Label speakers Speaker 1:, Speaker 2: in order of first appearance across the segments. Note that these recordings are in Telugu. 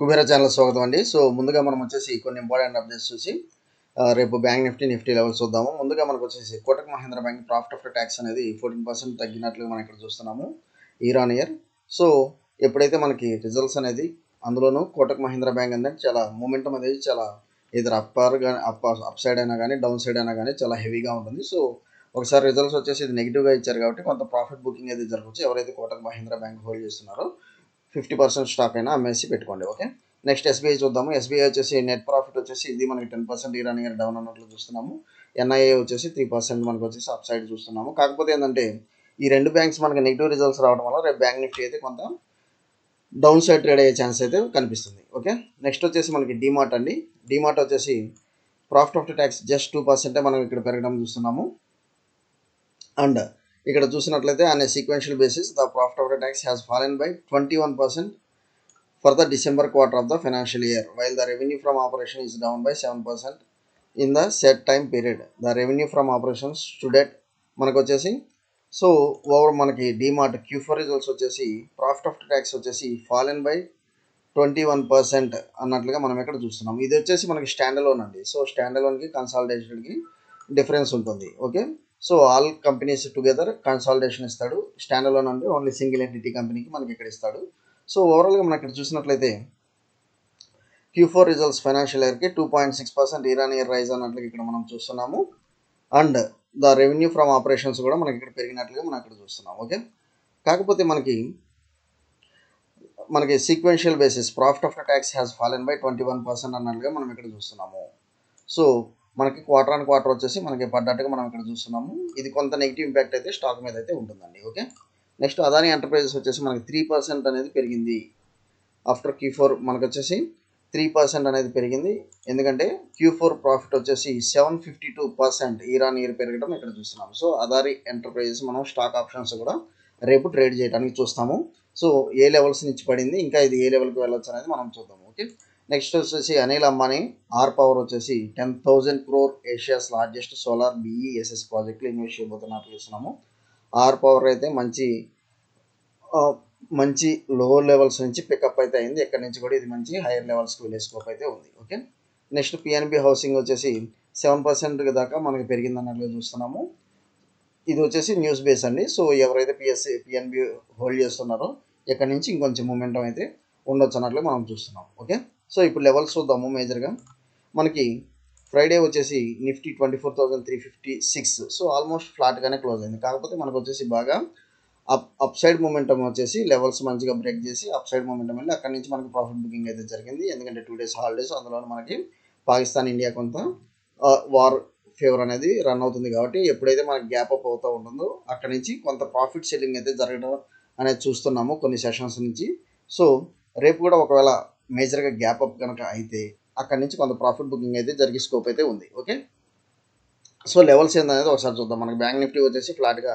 Speaker 1: కుబేర ఛానల్ స్వాగతం అండి. సో ముందుగా మనం వచ్చేసి కొన్ని ఇంపార్టెంట్ అప్డేట్స్ చూసి రేపు బ్యాంక్ నిఫ్టీ లెవెల్స్ చూద్దాము. ముందుగా మనకు వచ్చేసి Kotak Mahindra bank profit after tax అనేది 14% తగ్గినట్లు మనం ఇక్కడ చూస్తున్నాము ఇయర్ ఆన్ ఇయర్. సో ఎప్పుడైతే మనకి రిజల్ట్స్ అనేది అందులోనూ కోటక్ మహీంద్రా బ్యాంక్ అనేది చాలా మూమెంటం అనేది చాలా ఇద్దరు కానీ అప్ సైడ్ అయినా కానీ డౌన్ సైడ్ అయినా కానీ చాలా హెవీగా ఉంటుంది. సో ఒకసారి రిజల్ట్స్ వచ్చేసి ఇది నెగిటివ్గా ఇచ్చారు కాబట్టి కొంత ప్రాఫిట్ బుకింగ్ అయితే జరగవచ్చు. ఎవరైతే కోటక్ మహీంద్రా బ్యాంక్ హోల్డ్ చేస్తున్నారో 50% స్టాక్ అయినా అమ్మేసి పెట్టుకోండి. ఓకే, నెక్స్ట్ ఎస్బీఐ చూద్దాము. ఎస్బీఐ వచ్చేసి నెట్ ప్రాఫిట్ వచ్చేసి ఇది మనకి 10% ఇయర్ ఆన్ ఇయర్ డౌన్ అన్నట్లు చూస్తున్నాము. ఎన్ఐఏ వచ్చేసి 3% మనకు వచ్చేసి అప్ సైడ్ చూస్తున్నాము. కాకపోతే ఏంటంటే ఈ రెండు బ్యాంక్స్ మనకి నెగిటివ్ రిజల్ట్స్ రావడం వల్ల రేపు బ్యాంక్ నిఫ్టీ అయితే కొంత డౌన్ సైడ్ ట్రేడ్ అయ్యే ఛాన్స్ అయితే కనిపిస్తుంది. ఓకే, నెక్స్ట్ వచ్చేసి మనకి డీమార్ట్ అండి. డీమార్ట్ వచ్చేసి ప్రాఫిట్ ఆఫ్టర్ ట్యాక్స్ జస్ట్ 2% మనం ఇక్కడ పెరగడం చూస్తున్నాము. అండ్ ఇక్కడ చూసినట్లయితే అనే sequential basis the profit after tax has fallen by 21% for the December quarter of the financial year, while the revenue from operation is down by 7% in the set time period. The revenue from operations stood at మనకు వచ్చేసి సో ఓవర్ మనకి డీమార్ట్ Q4 రిజల్ట్స్ వచ్చేసి ప్రాఫిట్ ఆఫ్టర్ ట్యాక్స్ వచ్చేసి ఫాలెన్ బై 21% అన్నట్లుగా మనం ఇక్కడ చూస్తున్నాం. ఇది వచ్చేసి మనకి స్టాండలోన్ అండి. సో స్టాండలోన్కి కన్సాలిడేషన్కి డిఫరెన్స్ ఉంటుంది. Okay, so all companies together consolidation ఇస్తాడు. స్టాండలోన్ అంటే ఓన్లీ సింగిల్ ఎంటిటీ కంపెనీకి మనకి ఇక్కడ ఇస్తాడు. సో ఓవరాల్గా మనం ఇక్కడ చూసినట్లయితే Q4 రిజల్ట్స్ ఫైనాన్షియల్ ఇయర్కి 2.6% ఇయర్ ఆన్ ఇయర్ రైజ్ అన్నట్లుగా ఇక్కడ మనం చూస్తున్నాము. And the revenue from operations కూడా మనకి ఇక్కడ పెరిగినట్లుగా మనం ఇక్కడ చూస్తున్నాం. ఓకే, కాకపోతే మనకి sequential basis profit after tax has fallen by 21% అన్నట్లుగా మనం ఇక్కడ చూస్తున్నాము. సో మనకి క్వార్టర్ ఆన్ క్వార్టర్ వచ్చేసి మనకి పడ్డట్టుగా మనం ఇక్కడ చూస్తున్నాము. ఇది కొంత నెగిటివ్ ఇంపాక్ట్ అయితే స్టాక్ మీద అయితే ఉంటుందండి. ఓకే, నెక్స్ట్ అదాని ఎంటర్ప్రైజెస్ వచ్చేసి మనకి 3% అనేది పెరిగింది. ఆఫ్టర్ Q4 మనకు వచ్చేసి 3% అనేది పెరిగింది. ఎందుకంటే Q4 ప్రాఫిట్ వచ్చేసి 752% ఇయర్ ఆన్ ఇయర్ పెరగడం ఇక్కడ చూస్తున్నాము. సో అదాని ఎంటర్ప్రైజెస్ మనం స్టాక్ ఆప్షన్స్ కూడా రేపు ట్రేడ్ చేయడానికి చూస్తాము. సో ఏ లెవెల్స్ నుంచి పడింది, ఇంకా ఇది ఏ లెవెల్కి వెళ్ళొచ్చు అనేది మనం చూద్దాము. ఓకే, నెక్స్ట్ వచ్చేసి అనిల్ అంబానీ ఆర్ పవర్ వచ్చేసి 10,000 crore Asia's largest solar BESS ప్రాజెక్టులు ఇన్వెస్ట్ చేయబోతున్నట్లు చూస్తున్నాము. ఆర్ పవర్ అయితే మంచి లో లెవెల్స్ నుంచి పికప్ అయితే అయింది. ఎక్కడి నుంచి కూడా ఇది మంచి హైయర్ లెవెల్స్కి వెళ్ళే స్కోప్ అయితే ఉంది. ఓకే, నెక్స్ట్ పిఎన్బి హౌసింగ్ వచ్చేసి 7% దాకా మనకి పెరిగింది అన్నట్లుగా చూస్తున్నాము. ఇది వచ్చేసి న్యూస్ బేస్ అండి. సో ఎవరైతే పిఎన్బి హోల్డ్ చేస్తున్నారో ఎక్కడి నుంచి ఇంకొంచెం మూమెంటం అయితే ఉండొచ్చు అన్నట్లు మనం చూస్తున్నాం. ఓకే, సో ఇప్పుడు లెవెల్స్ చూద్దాము. మేజర్గా మనకి ఫ్రైడే వచ్చేసి నిఫ్టీ 24,356. సో ఆల్మోస్ట్ ఫ్లాట్గానే క్లోజ్ అయింది. కాకపోతే మనకు వచ్చేసి బాగా అప్ సైడ్ మూమెంటం వచ్చేసి లెవెల్స్ మంచిగా బ్రేక్ చేసి అప్ సైడ్ మూమెంటం వెళ్ళి అక్కడి నుంచి మనకి ప్రాఫిట్ బుకింగ్ అయితే జరిగింది. ఎందుకంటే 2 days హాలిడేస్, అందులో మనకి పాకిస్తాన్ ఇండియా కొంత వార్ ఫేవర్ అనేది రన్ అవుతుంది. కాబట్టి ఎప్పుడైతే మనకి గ్యాప్ అప్ అవుతూ ఉంటుందో అక్కడి నుంచి కొంత ప్రాఫిట్ సెల్లింగ్ అయితే జరగడం అనేది చూస్తున్నాము కొన్ని సెషన్స్ నుంచి. సో రేపు కూడా ఒకవేళ మేజర్గా గ్యాప్ అప్ కనుక అయితే అక్కడి నుంచి కొంత ప్రాఫిట్ బుకింగ్ అయితే జరిగే స్కోప్ అయితే ఉంది. ఓకే, సో లెవెల్స్ ఏందనేది ఒకసారి చూద్దాం. మనకి బ్యాంక్ నిఫ్టీ వచ్చేసి ఫ్లాట్గా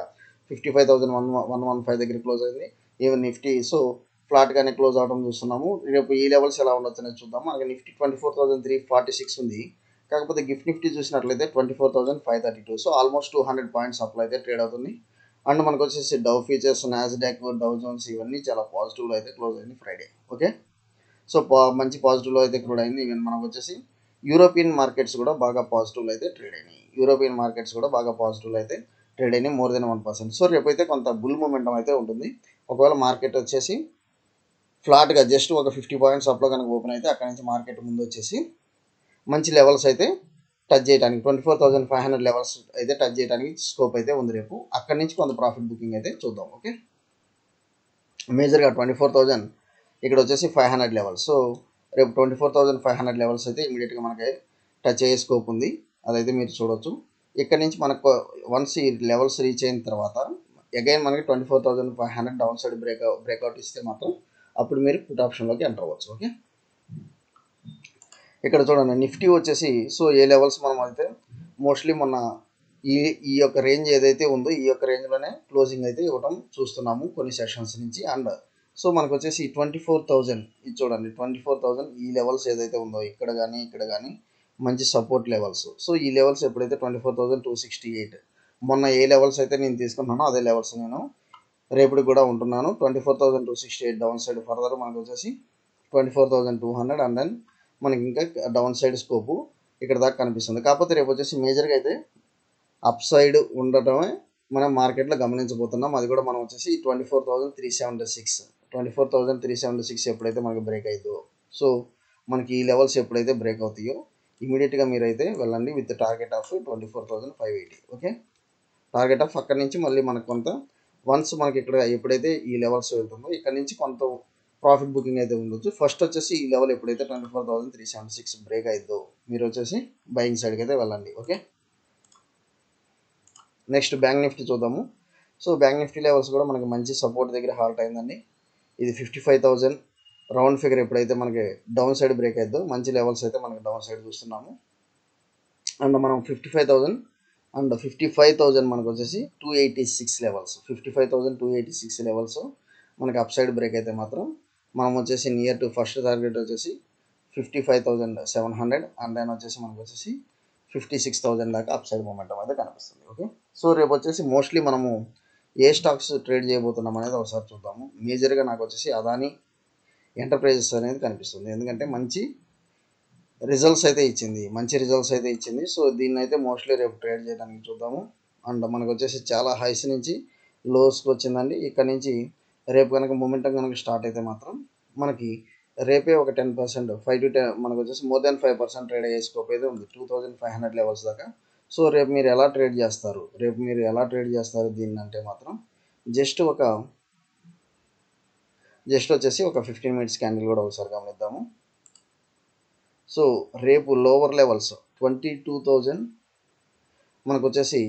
Speaker 1: 55,115 దగ్గర క్లోజ్ అయింది. ఈవెన్ నిఫ్టీ సో ఫ్లాట్గానే క్లోజ్ అవడం చూస్తున్నాము. రేపు ఈ లెవెల్స్ ఎలా ఉండొచ్చు అనేది చూద్దాం. మనకి నిఫ్టీ 24,346 ఉంది. కాకపోతే గిఫ్ట్ నిఫ్టీ చూసినట్లయితే 24,532. సో ఆల్మోస్ట్ 200 పాయింట్స్ అప్లో అయితే ట్రేడ్ అవుతుంది. అండ్ మనకు వచ్చేసి డౌ ఫ్యూచర్స్, నాస్డాక్, డౌ జోన్స్ ఇవన్నీ చాలా పాజిటివ్లో అయితే క్లోజ్ అయింది ఫ్రైడే. ఓకే, సో మంచి పాజిటివ్లో అయితే క్లోజ్ అయింది. ఈవెన్ మనకు వచ్చేసి యూరోపియన్ మార్కెట్స్ కూడా బాగా పాజిటివ్లో అయితే ట్రేడ్ అయినాయి. ట్రేడ్ అయినాయి మోర్ దెన్ 1%. సో రేపైతే కొంత బుల్ మూమెంటం అయితే ఉంటుంది. ఒకవేళ మార్కెట్ వచ్చేసి ఫ్లాట్గా జస్ట్ ఒక 50 పాయింట్స్ అప్లో కనుక ఓపెన్ అయితే అక్కడ నుంచి మార్కెట్ ముందు వచ్చేసి మంచి లెవెల్స్ అయితే టచ్ చేయడానికి 24,500 లెవెల్స్ అయితే టచ్ చేయడానికి స్కోప్ అయితే ఉంది రేపు. అక్కడి నుంచి కొంత ప్రాఫిట్ బుకింగ్ అయితే చూద్దాం. ఓకే, మేజర్గా 24,000 ఇక్కడ వచ్చేసి 500 లెవెల్స్. సో రేపు 24,500 లెవెల్స్ అయితే ఇమీడియట్గా మనకి టచ్ అయ్యే స్కోప్ ఉంది. అదైతే మీరు చూడొచ్చు. ఇక్కడ నుంచి మనకు వన్స్ ఈ లెవెల్స్ రీచ్ అయిన తర్వాత అగైన్ మనకి 24,500 డౌన్ సైడ్ బ్రేక్అవుట్ ఇస్తే మాత్రం అప్పుడు మీరు పుట్ ఆప్షన్లోకి ఎంటర్ అవ్వచ్చు. ఓకే, ఇక్కడ చూడండి నిఫ్టీ వచ్చేసి సో ఏ లెవెల్స్ మనం అయితే మోస్ట్లీ మొన్న ఈ యొక్క రేంజ్ ఏదైతే ఉందో ఈ యొక్క రేంజ్లోనే క్లోజింగ్ అయితే ఇవ్వడం చూస్తున్నాము కొన్ని సెషన్స్ నుంచి. అండ్ సో మనకు వచ్చేసి 24,000 ఇది చూడండి 24,000 ఈ లెవెల్స్ ఏదైతే ఉందో ఇక్కడ కానీ మంచి సపోర్ట్ లెవెల్స్. సో ఈ లెవెల్స్ ఎప్పుడైతే 24,268 మొన్న ఏ లెవెల్స్ అయితే నేను తీసుకున్నానో అదే లెవెల్స్ నేను రేపటికి కూడా ఉంటున్నాను. 24,268 డౌన్ సైడ్ ఫర్దర్ మనకు వచ్చేసి 24,200 అండ్ దెన్ మనకి ఇంకా డౌన్ సైడ్ స్కోపు ఇక్కడ దాకా కనిపిస్తుంది. కాకపోతే రేపు వచ్చేసి మేజర్గా అయితే అప్ సైడ్ ఉండటమే మనం మార్కెట్లో గమనించబోతున్నాం. అది కూడా మనం వచ్చేసి 24,376 ఎప్పుడైతే మనకి బ్రేక్ అవుతుందో, సో మనకి ఈ లెవెల్స్ ఎప్పుడైతే బ్రేక్ అవుతాయో ఇమీడియట్గా మీరైతే వెళ్ళండి with target of 24,580. Okay, target of అక్కడి నుంచి మళ్ళీ మనకు కొంత వన్స్ మనకి ఇక్కడ ఎప్పుడైతే ఈ లెవెల్స్ వెళ్తుందో ఇక్కడ నుంచి కొంత ప్రాఫిట్ బుకింగ్ అయితే ఉండొచ్చు. ఫస్ట్ వచ్చేసి ఈ లెవెల్ ఎప్పుడైతే 24,376 బ్రేక్ అవుతుందో మీరు వచ్చేసి బయింగ్ సైడ్కి అయితే వెళ్ళండి. ఓకే, నెక్స్ట్ బ్యాంక్ నిఫ్టీ చూద్దాము. సో బ్యాంక్ నిఫ్టీ లెవెల్స్ కూడా మనకి మంచి సపోర్ట్ దగ్గర హాల్ట్ అయిందండి. ఇది 55,000 రౌండ్ ఫిగర్ ఎప్పుడైతే మనకి డౌన్ సైడ్ బ్రేక్ అవుతుందో మంచి లెవెల్స్ అయితే మనకి డౌన్ సైడ్ చూస్తున్నాము. అండ్ మనం 55,000 మనకు వచ్చేసి 286 లెవెల్స్, 55,286 లెవెల్స్ మనకి అప్ సైడ్ బ్రేక్ అయితే మాత్రం మనం వచ్చేసి నియర్ టు ఫస్ట్ టార్గెట్ వచ్చేసి 55,700 అండ్ దెన్ వచ్చేసి మనకు వచ్చేసి 56,000 దాకా అప్ సైడ్ మూమెంటం అయితే కనిపిస్తుంది. ఓకే, సో రేపు వచ్చేసి మోస్ట్లీ మనము ఏ స్టాక్స్ ట్రేడ్ చేయబోతున్నాం అనేది ఒకసారి చూద్దాము. మేజర్గా నాకు వచ్చేసి అదాని ఎంటర్ప్రైజెస్ అనేది కనిపిస్తుంది, ఎందుకంటే మంచి రిజల్ట్స్ అయితే ఇచ్చింది. సో దీన్ని అయితే మోస్ట్లీ రేపు ట్రేడ్ చేయడానికి చూద్దాము. అండ్ మనకు వచ్చేసి చాలా హైస్ నుంచి లోస్కి వచ్చిందండి. ఇక్కడ నుంచి రేపు కనుక మూమెంటం కనుక స్టార్ట్ అయితే మాత్రం మనకి రేపే ఒక 10%, 5 to 10 మనకు వచ్చేసి మోర్ దెన్ 5% ట్రేడ్ అయ్యే స్కోప్ అయితే ఉంది 2,500 లెవెల్స్ దాకా. సో రేపు మీరు ఎలా ట్రేడ్ చేస్తారు దీన్ని అంటే మాత్రం జస్ట్ వచ్చేసి ఒక 15 minutes క్యాండిల్ కూడా ఒకసారి గమనిద్దాము. సో రేపు లోవర్ లెవెల్స్ 22,000 మనకు వచ్చేసి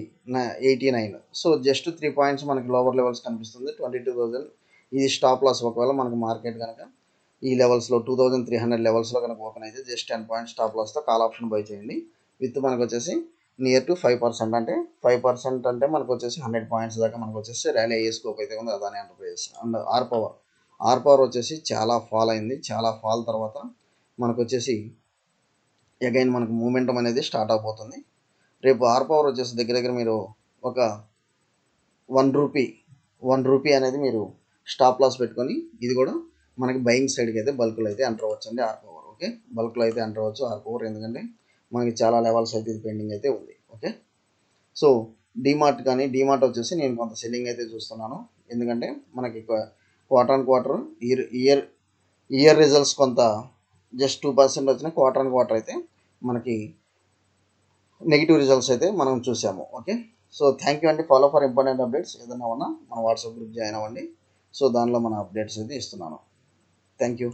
Speaker 1: 89. సో జస్ట్ 3 పాయింట్స్ మనకి లోవర్ లెవెల్స్ కనిపిస్తుంది 22,000. ఇది స్టాప్ లాస్. ఒకవేళ మనకు మార్కెట్ కనుక ఈ లెవెల్స్లో 2,300 లెవెల్స్లో కనుక ఓపెన్ అయితే జస్ట్ 10 పాయింట్స్ స్టాప్ లాస్తో కాల్ ఆప్షన్ బై చేయండి విత్ మనకు వచ్చేసి నియర్ టు 5%. అంటే 5% అంటే మనకు వచ్చేసి 100 పాయింట్స్ దాకా మనకు వచ్చేసి ర్యాలీ అయ్యే స్కోప్ అయితే ఉంది Adani Enterprises. And R power వచ్చేసి చాలా ఫాల్ అయింది. చాలా ఫాల్ తర్వాత మనకు వచ్చేసి అగైన్ మనకు మూమెంటం అనేది స్టార్ట్ అయిపోతుంది. రేపు ఆర్ పవర్ వచ్చేసి దగ్గర మీరు ఒక 1 రూపీ అనేది మీరు స్టాప్ లాస్ పెట్టుకొని ఇది కూడా మనకి బయింగ్ సైడ్కి అయితే బల్క్లో అయితే ఎంటర్ అవ్వచ్చు అండి ఆర్ పవర్. ఓకే, బల్క్లో అయితే ఎంటర్ అవ్వచ్చు ఆర్ పవర్, ఎందుకంటే మనకి చాలా లెవెల్స్ అయితే ఇది పెండింగ్ అయితే ఉంది. ఓకే, సో డీమార్ట్ వచ్చేసి నేను కొంత సెల్లింగ్ అయితే చూస్తున్నాను, ఎందుకంటే మనకి quarter on quarter year results కొంత జస్ట్ 2% వచ్చిన క్వార్టర్ ఆన్ క్వార్టర్ అయితే మనకి నెగిటివ్ రిజల్ట్స్ అయితే మనం చూసాము. ఓకే, సో థ్యాంక్ యూ అండి. ఫాలో ఫర్ ఇంపార్టెంట్ అప్డేట్స్ ఏదైనా ఉన్నా మన వాట్సాప్ గ్రూప్ జాయిన్ అవ్వండి. సో దానిలో మన అప్డేట్స్ అయితే ఇస్తున్నాను. Thank you.